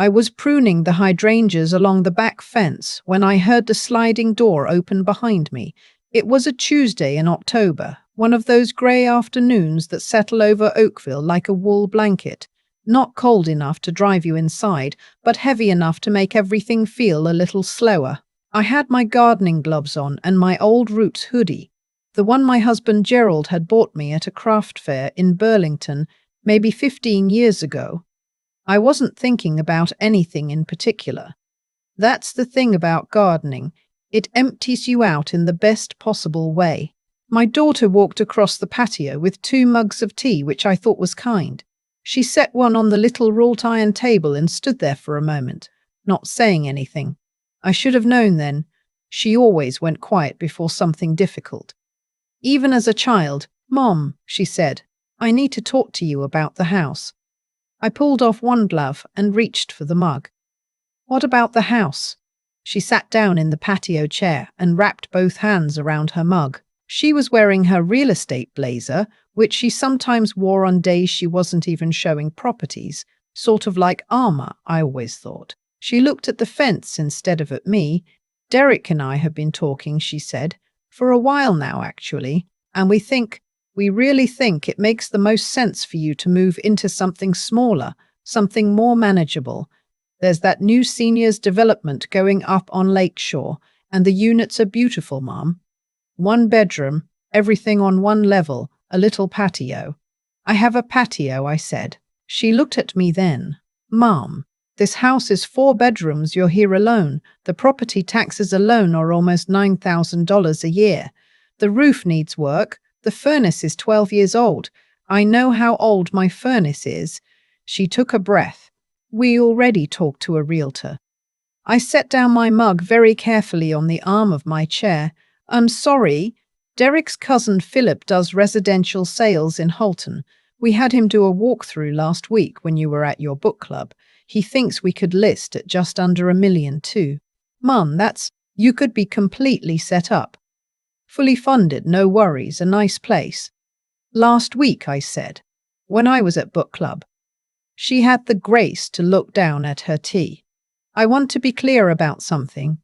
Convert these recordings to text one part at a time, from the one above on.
I was pruning the hydrangeas along the back fence when I heard the sliding door open behind me. It was a Tuesday in October, one of those grey afternoons that settle over Oakville like a wool blanket, not cold enough to drive you inside, but heavy enough to make everything feel a little slower. I had my gardening gloves on and my old Roots hoodie, the one my husband Gerald had bought me at a craft fair in Burlington maybe 15 years ago. I wasn't thinking about anything in particular. That's the thing about gardening. It empties you out in the best possible way. My daughter walked across the patio with 2 mugs of tea, which I thought was kind. She set one on the little wrought iron table and stood there for a moment, not saying anything. I should have known then. She always went quiet before something difficult. Even as a child, "Mom," she said, "I need to talk to you about the house." I pulled off one glove and reached for the mug. "What about the house?" She sat down in the patio chair and wrapped both hands around her mug. She was wearing her real estate blazer, which she sometimes wore on days she wasn't even showing properties, sort of like armor, I always thought. She looked at the fence instead of at me. "Derek and I have been talking," she said, "for a while now, actually, and we really think it makes the most sense for you to move into something smaller, something more manageable. There's that new seniors development going up on Lakeshore, and the units are beautiful, Mom. 1 bedroom, everything on 1 level, a little patio." "I have a patio," I said. She looked at me then. "Mom, this house is 4 bedrooms, you're here alone. The property taxes alone are almost $9,000 a year. The roof needs work. The furnace is 12 years old. I know how old my furnace is." She took a breath. "We already talked to a realtor." I set down my mug very carefully on the arm of my chair. "I'm sorry. Derek's cousin Philip does residential sales in Holton. We had him do a walkthrough last week when you were at your book club. He thinks we could list at just under $1 million too." "Mum, you could be completely set up. Fully funded, no worries, a nice place." "Last week," I said, "when I was at book club." She had the grace to look down at her tea. "I want to be clear about something.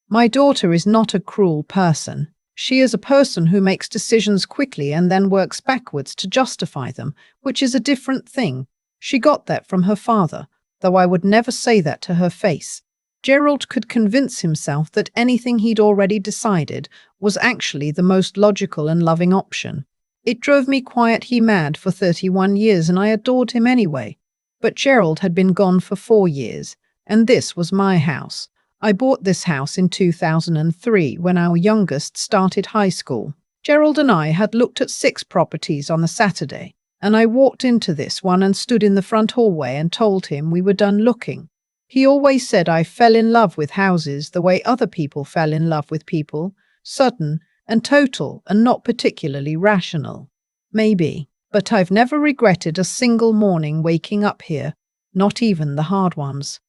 My daughter is not a cruel person. She is a person who makes decisions quickly and then works backwards to justify them, which is a different thing. She got that from her father, though I would never say that to her face. Gerald could convince himself that anything he'd already decided was actually the most logical and loving option. It drove me quietly mad for 31 years, and I adored him anyway. But Gerald had been gone for 4 years, and this was my house. I bought this house in 2003 when our youngest started high school. Gerald and I had looked at 6 properties on a Saturday, and I walked into this one and stood in the front hallway and told him we were done looking. He always said I fell in love with houses the way other people fell in love with people, sudden and total and not particularly rational. Maybe, but I've never regretted a single morning waking up here, not even the hard ones.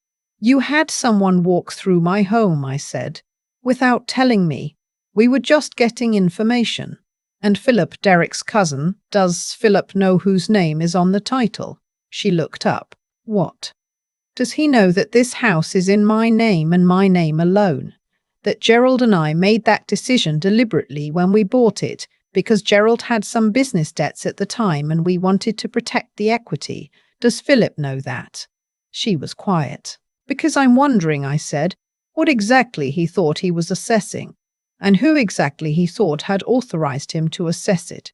"You had someone walk through my home," I said, "without telling me. We were just getting information. And Philip, Derek's cousin, does Philip know whose name is on the title?" She looked up. "What? Does he know that this house is in my name and my name alone? That Gerald and I made that decision deliberately when we bought it because Gerald had some business debts at the time and we wanted to protect the equity? Does Philip know that?" She was quiet. "Because I'm wondering," I said, "what exactly he thought he was assessing, and who exactly he thought had authorized him to assess it.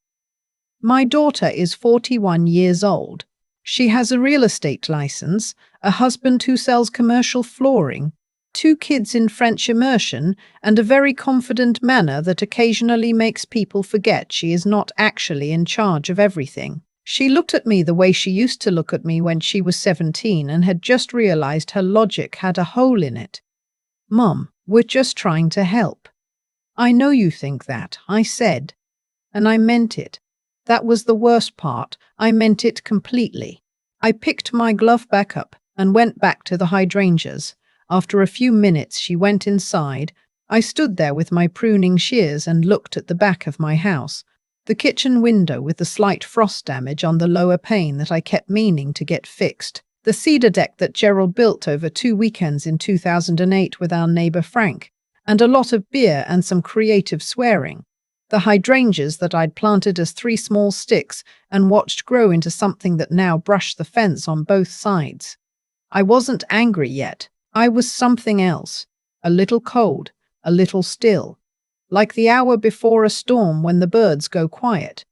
My daughter is 41 years old. She has a real estate license, a husband who sells commercial flooring, 2 kids in French immersion, and a very confident manner that occasionally makes people forget she is not actually in charge of everything." She looked at me the way she used to look at me when she was 17 and had just realized her logic had a hole in it. "Mom, we're just trying to help." "I know you think that," I said. And I meant it. That was the worst part. I meant it completely. I picked my glove back up and went back to the hydrangeas. After a few minutes, she went inside. I stood there with my pruning shears and looked at the back of my house. The kitchen window with the slight frost damage on the lower pane that I kept meaning to get fixed. The cedar deck that Gerald built over 2 weekends in 2008 with our neighbor Frank, and a lot of beer and some creative swearing. The hydrangeas that I'd planted as 3 small sticks and watched grow into something that now brushed the fence on both sides. I wasn't angry yet. I was something else. A little cold, a little still. Like the hour before a storm when the birds go quiet.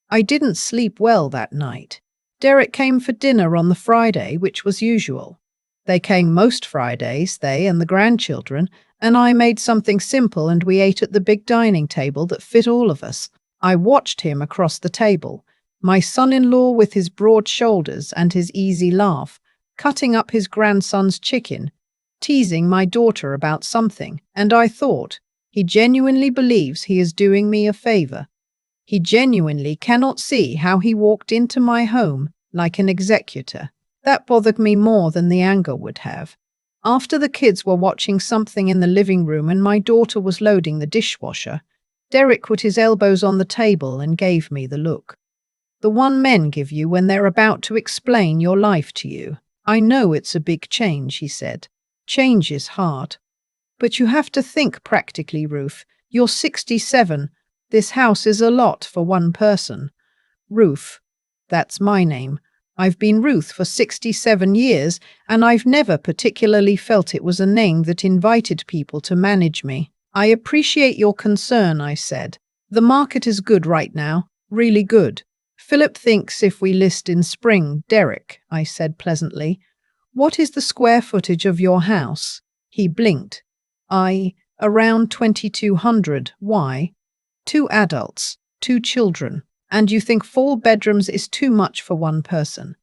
I didn't sleep well that night. Derek came for dinner on the Friday, which was usual. They came most Fridays, they and the grandchildren, and I made something simple and we ate at the big dining table that fit all of us. I watched him across the table, my son-in-law with his broad shoulders and his easy laugh, cutting up his grandson's chicken, teasing my daughter about something, and I thought, he genuinely believes he is doing me a favor. He genuinely cannot see how he walked into my home like an executor. That bothered me more than the anger would have. After the kids were watching something in the living room and my daughter was loading the dishwasher, Derek put his elbows on the table and gave me the look. The one men give you when they're about to explain your life to you. I know it's a big change, he said. Change is hard. But you have to think practically, Ruth. You're 67. This house is a lot for one person. Ruth. That's my name. I've been Ruth for 67 years, and I've never particularly felt it was a name that invited people to manage me. I appreciate your concern, I said. The market is good right now, really good. Philip thinks if we list in spring, Derek, I said pleasantly. What is the square footage of your house? He blinked. Around 2,200. Why? 2 adults, 2 children. And you think 4 bedrooms is too much for one person?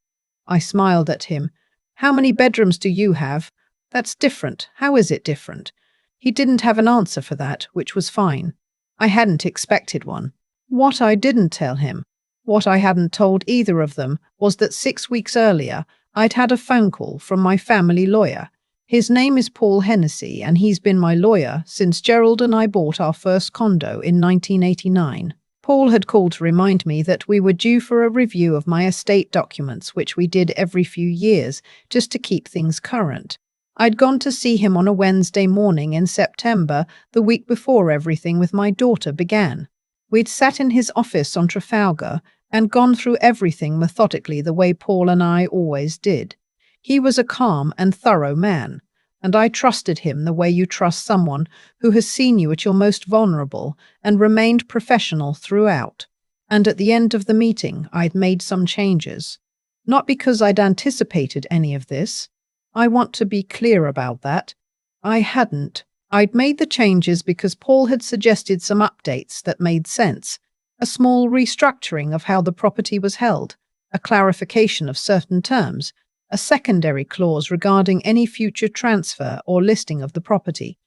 I smiled at him. How many bedrooms do you have? That's different. How is it different? He didn't have an answer for that, which was fine. I hadn't expected one. What I didn't tell him, what I hadn't told either of them, was that 6 weeks earlier, I'd had a phone call from my family lawyer. His name is Paul Hennessy, and he's been my lawyer since Gerald and I bought our first condo in 1989. Paul had called to remind me that we were due for a review of my estate documents, which we did every few years, just to keep things current. I'd gone to see him on a Wednesday morning in September, the week before everything with my daughter began. We'd sat in his office on Trafalgar and gone through everything methodically the way Paul and I always did. He was a calm and thorough man, and I trusted him the way you trust someone who has seen you at your most vulnerable and remained professional throughout. And at the end of the meeting, I'd made some changes. Not because I'd anticipated any of this. I want to be clear about that. I hadn't. I'd made the changes because Paul had suggested some updates that made sense. A small restructuring of how the property was held, a clarification of certain terms, a secondary clause regarding any future transfer or listing of the property.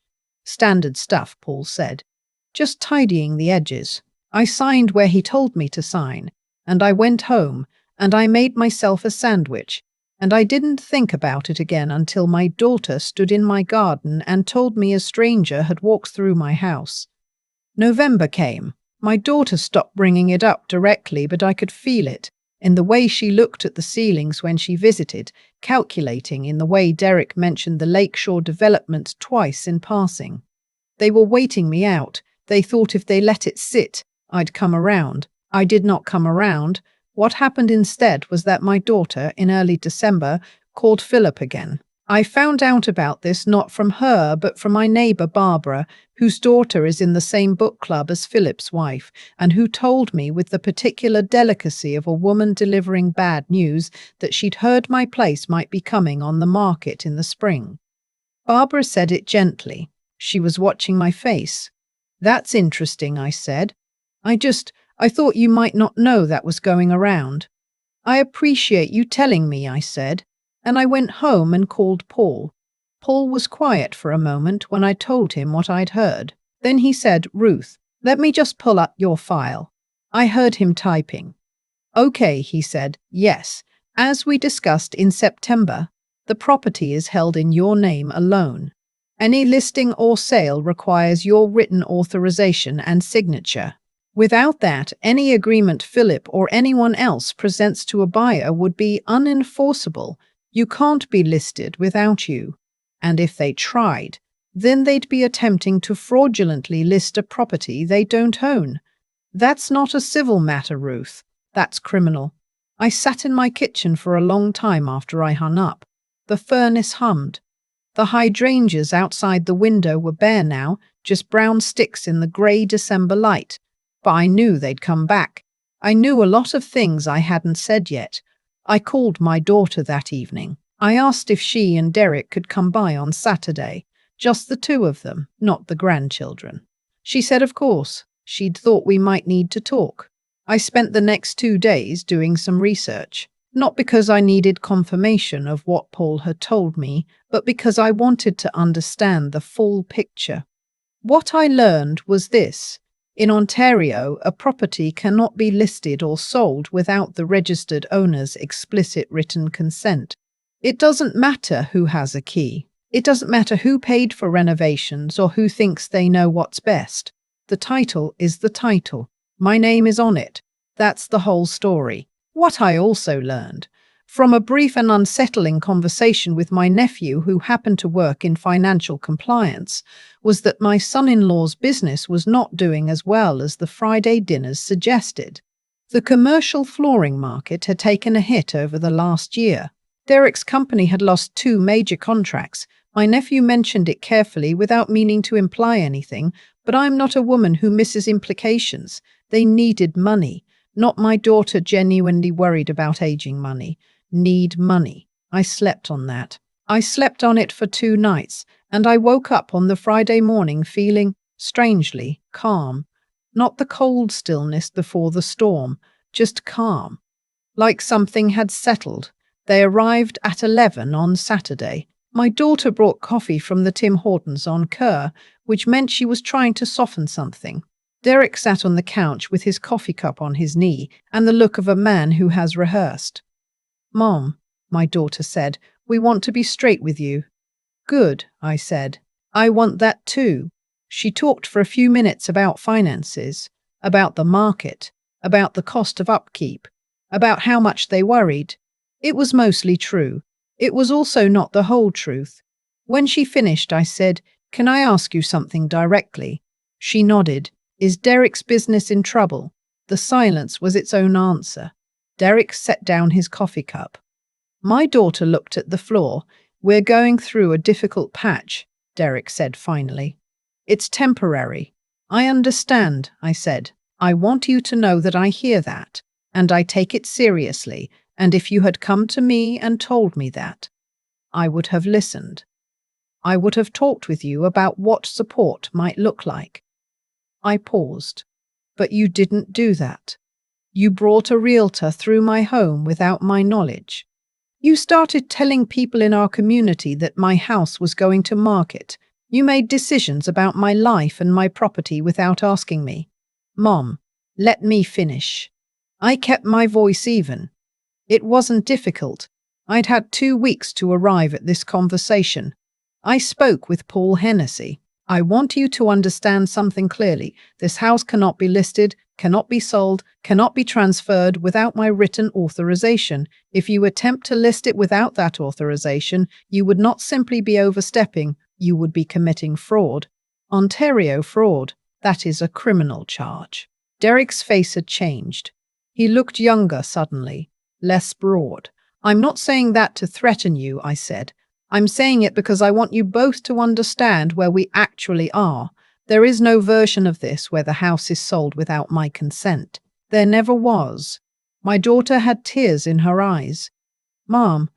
Standard stuff, Paul said. Just tidying the edges. I signed where he told me to sign, and I went home, and I made myself a sandwich, and I didn't think about it again until my daughter stood in my garden and told me a stranger had walked through my house. November came. My daughter stopped bringing it up directly, but I could feel it. In the way she looked at the ceilings when she visited, calculating in the way Derek mentioned the lakeshore development twice in passing. They were waiting me out. They thought if they let it sit, I'd come around. I did not come around. What happened instead was that my daughter, in early December, called Philip again. I found out about this not from her, but from my neighbor Barbara, whose daughter is in the same book club as Philip's wife, and who told me with the particular delicacy of a woman delivering bad news that she'd heard my place might be coming on the market in the spring. Barbara said it gently. She was watching my face. That's interesting, I said. I thought you might not know that was going around. I appreciate you telling me, I said, and I went home and called Paul. Paul was quiet for a moment when I told him what I'd heard. Then he said, Ruth, let me just pull up your file. I heard him typing. Okay, he said, yes. As we discussed in September, the property is held in your name alone. Any listing or sale requires your written authorization and signature. Without that, any agreement Philip or anyone else presents to a buyer would be unenforceable. You can't be listed without you. And if they tried, then they'd be attempting to fraudulently list a property they don't own. That's not a civil matter, Ruth. That's criminal. I sat in my kitchen for a long time after I hung up. The furnace hummed. The hydrangeas outside the window were bare now, just brown sticks in the grey December light. But I knew they'd come back. I knew a lot of things I hadn't said yet. I called my daughter that evening. I asked if she and Derek could come by on Saturday. Just the two of them, not the grandchildren. She said of course. She'd thought we might need to talk. I spent the next 2 days doing some research. Not because I needed confirmation of what Paul had told me, but because I wanted to understand the full picture. What I learned was this. In Ontario, a property cannot be listed or sold without the registered owner's explicit written consent. It doesn't matter who has a key. It doesn't matter who paid for renovations or who thinks they know what's best. The title is the title. My name is on it. That's the whole story. What I also learned, from a brief and unsettling conversation with my nephew who happened to work in financial compliance, was that my son-in-law's business was not doing as well as the Friday dinners suggested. The commercial flooring market had taken a hit over the last year. Derek's company had lost 2 major contracts. My nephew mentioned it carefully without meaning to imply anything, but I'm not a woman who misses implications. They needed money. Not my daughter genuinely worried about aging money. Need money. I slept on that. I slept on it for 2 nights, and I woke up on the Friday morning feeling, strangely, calm. Not the cold stillness before the storm, just calm. Like something had settled. They arrived at 11 on Saturday. My daughter brought coffee from the Tim Hortons on Kerr, which meant she was trying to soften something. Derek sat on the couch with his coffee cup on his knee and the look of a man who has rehearsed. "Mom," my daughter said, "we want to be straight with you." "Good," I said. "I want that too." She talked for a few minutes about finances, about the market, about the cost of upkeep, about how much they worried. It was mostly true. It was also not the whole truth. When she finished, I said, "Can I ask you something directly?" She nodded. "Is Derek's business in trouble?" The silence was its own answer. Derek set down his coffee cup. My daughter looked at the floor. "We're going through a difficult patch," Derek said finally. "It's temporary." "I understand," I said. "I want you to know that I hear that, and I take it seriously, and if you had come to me and told me that, I would have listened. I would have talked with you about what support might look like." I paused. "But you didn't do that. You brought a realtor through my home without my knowledge. You started telling people in our community that my house was going to market. You made decisions about my life and my property without asking me." "Mom, let me finish." I kept my voice even. It wasn't difficult. I'd had 2 weeks to arrive at this conversation. I spoke with Paul Hennessy. "I want you to understand something clearly. This house cannot be listed, cannot be sold, cannot be transferred without my written authorization. If you attempt to list it without that authorization, you would not simply be overstepping, you would be committing fraud. Ontario fraud, that is a criminal charge." Derek's face had changed. He looked younger suddenly, less broad. "I'm not saying that to threaten you," I said. "I'm saying it because I want you both to understand where we actually are. There is no version of this where the house is sold without my consent. There never was." My daughter had tears in her eyes. "Mom,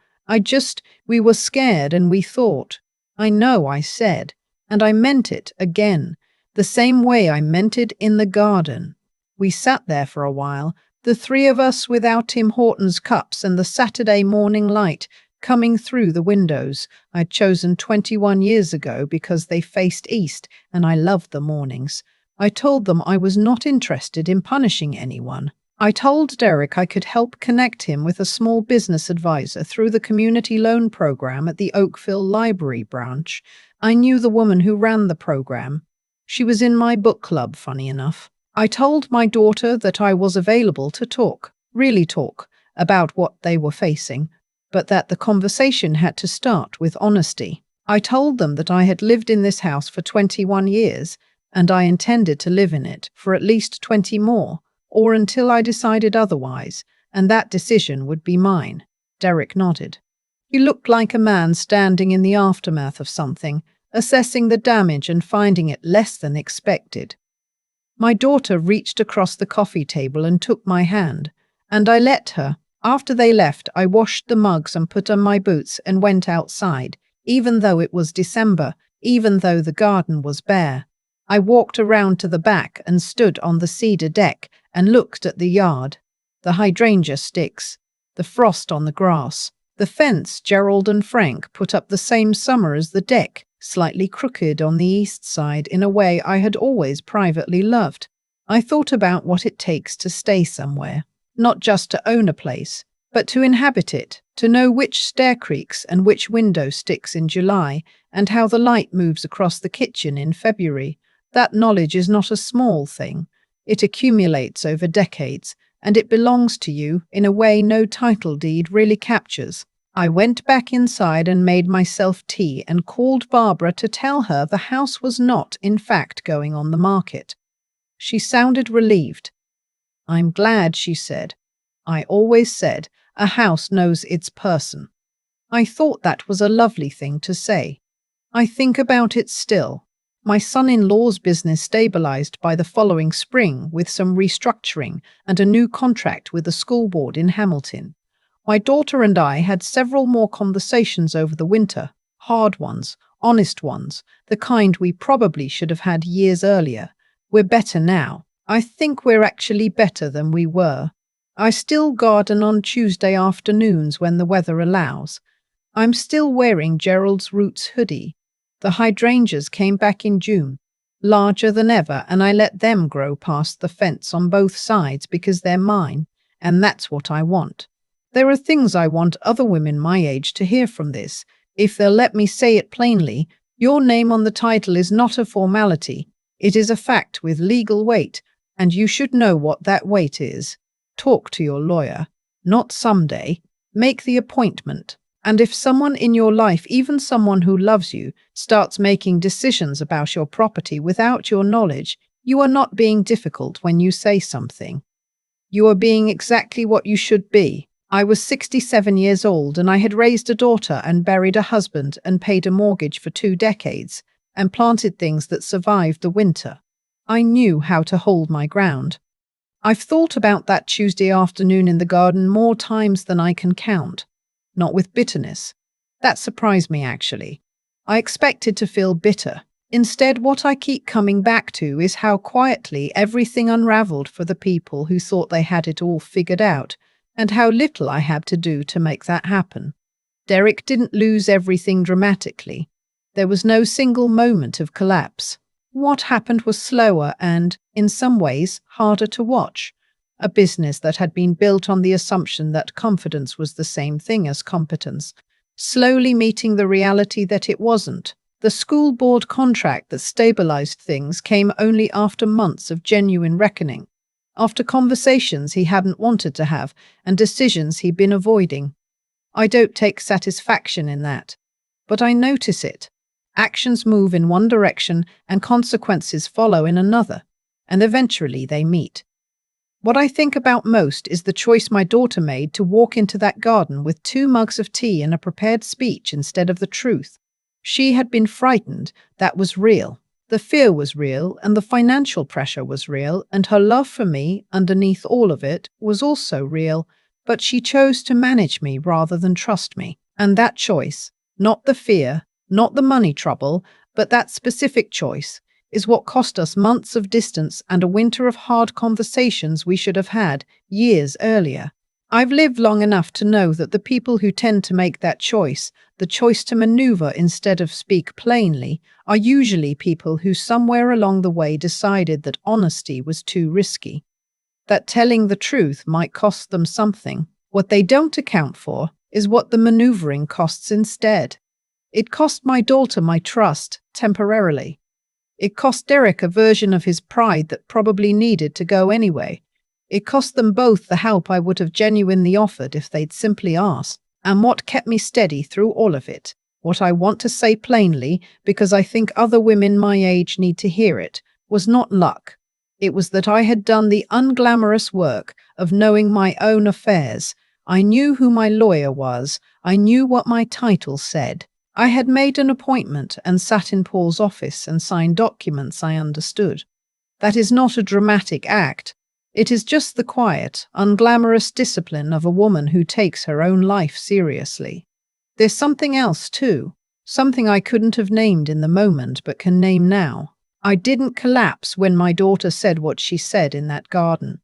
we were scared and we thought." "I know," I said, and I meant it again, the same way I meant it in the garden. We sat there for a while, the 3 of us with our Tim Hortons cups and the Saturday morning light coming through the windows I'd chosen 21 years ago because they faced east and I loved the mornings. I told them I was not interested in punishing anyone. I told Derek I could help connect him with a small business advisor through the community loan program at the Oakville Library branch. I knew the woman who ran the program. She was in my book club, funny enough. I told my daughter that I was available to talk, really talk, about what they were facing. but that the conversation had to start with honesty. I told them that I had lived in this house for 21 years and I intended to live in it for at least 20 more, or until I decided otherwise, and that decision would be mine. Derek nodded. He looked like a man standing in the aftermath of something, assessing the damage and finding it less than expected. My daughter reached across the coffee table and took my hand, and I let her. After they left, I washed the mugs and put on my boots and went outside, even though it was December, even though the garden was bare. I walked around to the back and stood on the cedar deck and looked at the yard, the hydrangea sticks, the frost on the grass, the fence Gerald and Frank put up the same summer as the deck, slightly crooked on the east side in a way I had always privately loved. I thought about what it takes to stay somewhere, not just to own a place, but to inhabit it, to know which stair creaks and which window sticks in July, and how the light moves across the kitchen in February. That knowledge is not a small thing. It accumulates over decades, and it belongs to you in a way no title deed really captures. I went back inside and made myself tea and called Barbara to tell her the house was not, in fact, going on the market. She sounded relieved. "I'm glad," she said. "I always said a house knows its person." I thought that was a lovely thing to say. I think about it still. My son-in-law's business stabilized by the following spring with some restructuring and a new contract with the school board in Hamilton. My daughter and I had several more conversations over the winter, hard ones, honest ones, the kind we probably should have had years earlier. We're better now. I think we're actually better than we were. I still garden on Tuesday afternoons when the weather allows. I'm still wearing Gerald's Roots hoodie. The hydrangeas came back in June, larger than ever, and I let them grow past the fence on both sides because they're mine, and that's what I want. There are things I want other women my age to hear from this. If they'll let me say it plainly, your name on the title is not a formality. It is a fact with legal weight, and you should know what that weight is. Talk to your lawyer. Not someday. Make the appointment. And if someone in your life, even someone who loves you, starts making decisions about your property without your knowledge, you are not being difficult when you say something. You are being exactly what you should be. I was 67 years old and I had raised a daughter and buried a husband and paid a mortgage for 2 decades and planted things that survived the winter. I knew how to hold my ground. I've thought about that Tuesday afternoon in the garden more times than I can count. Not with bitterness. That surprised me, actually. I expected to feel bitter. Instead, what I keep coming back to is how quietly everything unraveled for the people who thought they had it all figured out, and how little I had to do to make that happen. Derek didn't lose everything dramatically. There was no single moment of collapse. What happened was slower and, in some ways, harder to watch. A business that had been built on the assumption that confidence was the same thing as competence, slowly meeting the reality that it wasn't. The school board contract that stabilized things came only after months of genuine reckoning, after conversations he hadn't wanted to have and decisions he'd been avoiding. I don't take satisfaction in that, but I notice it. Actions move in one direction and consequences follow in another, and eventually they meet. What I think about most is the choice my daughter made to walk into that garden with 2 mugs of tea and a prepared speech instead of the truth. She had been frightened. That was real. The fear was real, and the financial pressure was real, and her love for me, underneath all of it, was also real, but she chose to manage me rather than trust me. And that choice, not the fear, not the money trouble, but that specific choice, is what cost us months of distance and a winter of hard conversations we should have had years earlier. I've lived long enough to know that the people who tend to make that choice, the choice to maneuver instead of speak plainly, are usually people who somewhere along the way decided that honesty was too risky, that telling the truth might cost them something. What they don't account for is what the maneuvering costs instead. It cost my daughter my trust, temporarily. It cost Derek a version of his pride that probably needed to go anyway. It cost them both the help I would have genuinely offered if they'd simply asked. And what kept me steady through all of it, what I want to say plainly, because I think other women my age need to hear it, was not luck. It was that I had done the unglamorous work of knowing my own affairs. I knew who my lawyer was. I knew what my title said. I had made an appointment and sat in Paul's office and signed documents I understood. That is not a dramatic act. It is just the quiet, unglamorous discipline of a woman who takes her own life seriously. There's something else, too. Something I couldn't have named in the moment but can name now. I didn't collapse when my daughter said what she said in that garden.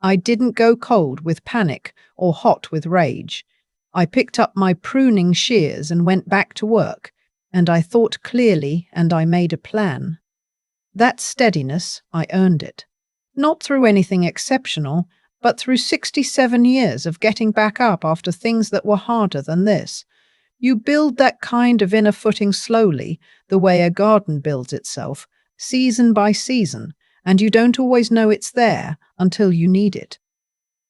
I didn't go cold with panic or hot with rage. I picked up my pruning shears and went back to work, and I thought clearly and I made a plan. That steadiness, I earned it. Not through anything exceptional, but through 67 years of getting back up after things that were harder than this. You build that kind of inner footing slowly, the way a garden builds itself, season by season, and you don't always know it's there until you need it.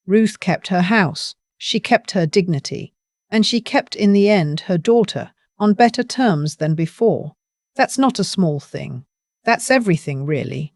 Ruth kept her house, she kept her dignity, and she kept in the end her daughter on better terms than before. That's not a small thing. That's everything, really.